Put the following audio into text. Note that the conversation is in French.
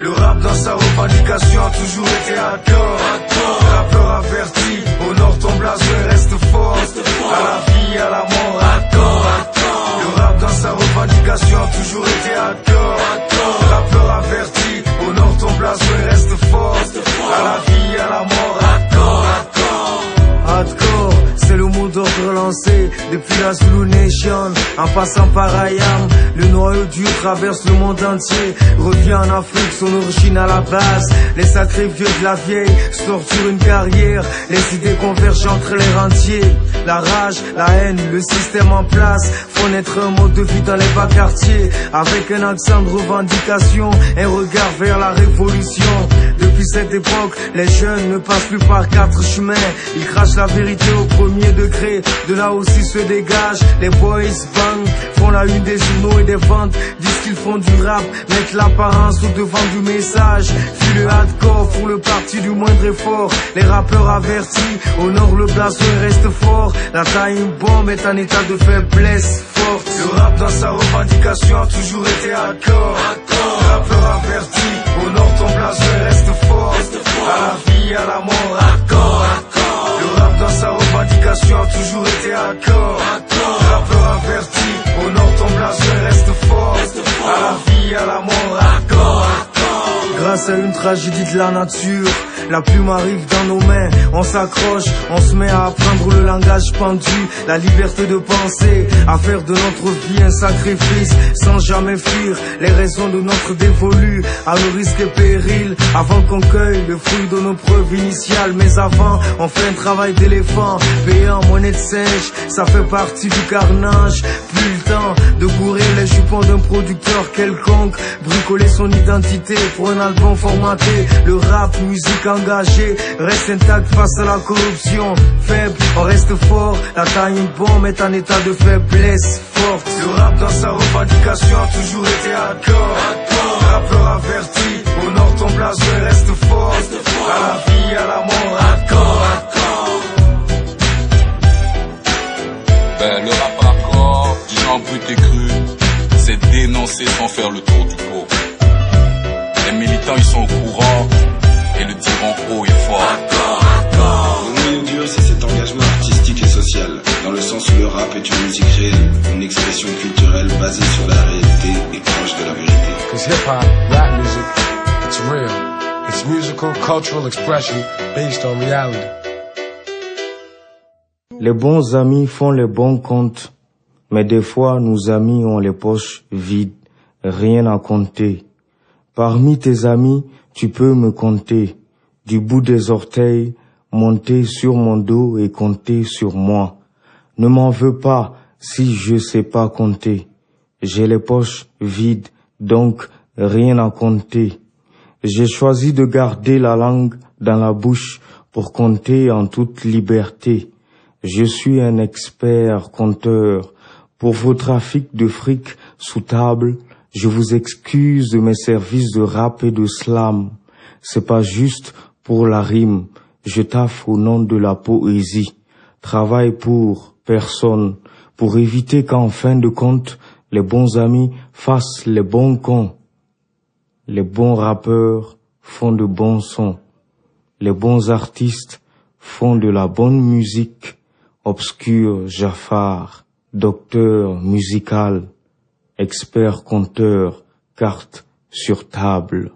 Le rap dans sa revendication a toujours été hardcore. Rappeur averti, honore ton blason et reste fort. À la vie, à la mort, hardcore. Le rap dans sa revendication a toujours été hardcore. Rappeur averti, honore ton blason et reste fort. À la vie, à la mort, hardcore. Hardcore, c'est le mot d'ordre lancé depuis la Zulu Nation. En passant par Ayam, le noyau dur traverse le monde entier. Revient en Afrique, son origine à la base. Les sacrés vieux de la vieille sortent sur une carrière. Les idées convergent entre les rentiers. La rage, la haine, le système en place font naître un mode de vie dans les bas quartiers. Avec un accent de revendication, un regard vers la révolution. Depuis cette époque, les jeunes ne passent plus par quatre chemins. Ils crachent la vérité au premier degré. De là aussi se dégagent les boys bang, font la une des journaux et des ventes. Disent qu'ils font du rap, mettent l'apparence au devant du message. Puis le hardcore pour le parti du moindre effort. Les rappeurs avertis honorent le blason et restent forts. La time bomb est en état de faiblesse forte. Le rap dans sa revendication a toujours été hardcore. Rappeur averti, honore ton blason et reste fort. À la vie, à la mort, hardcore. Le rap dans sa revendication a toujours été hardcore. Rappeur averti, honore ton blason et reste fort. À la vie, à la mort, hardcore. Grâce à une tragédie de la nature, la plume arrive dans nos mains. On s'accroche, on se met à apprendre le langage pendu, la liberté de penser, à faire de notre vie un sacrifice, sans jamais fuir les raisons de notre dévolu, à nos risques et périls, avant qu'on cueille le fruit de nos preuves initiales. Mais avant, on fait un travail d'éléphant, payé en monnaie de singe, ça fait partie du carnage. Plus le temps de courir les jupons d'un producteur quelconque, bricoler son identité pour un album formaté. Le rap, musique engagée, reste intact face à la corruption. Faible, on reste fort, la time bomb est en état de faiblesse forte. Le rap dans sa revendication a toujours été hardcore. Rappeur averti, honore ton blason et reste fort. À la vie, à la mort, hardcore. Ben, le rap hardcore, du genre brut et cru, c'est dénoncer sans faire le tour du pot. Les militants ils sont au courant et le diront haut et fort. Le noyau dur, c'est cet engagement artistique et social, dans le sens où le rap est une musique réelle, une expression culturelle basée sur la réalité et proche de la vérité. Cause hip-hop, rap music, it's real. It's musical, cultural expression based on reality. Les bons amis font les bons comptes, mais des fois nos amis ont les poches vides, rien à compter. Parmi tes amis, tu peux me compter, du bout des orteils, monter sur mon dos et compter sur moi. Ne m'en veux pas si je sais pas compter. J'ai les poches vides, donc rien à compter. J'ai choisi de garder la langue dans la bouche pour compter en toute liberté. Je suis un expert compteur. Pour vos trafics de fric sous table, je vous excuse de mes services de rap et de slam. C'est pas juste pour la rime. Je taffe au nom de la poésie. Travaille pour personne, pour éviter qu'en fin de compte, les bons amis fassent les bons cons. Les bons rappeurs font de bons sons. Les bons artistes font de la bonne musique. Obscur Jafar, docteur musical, expert compteur, carte sur table.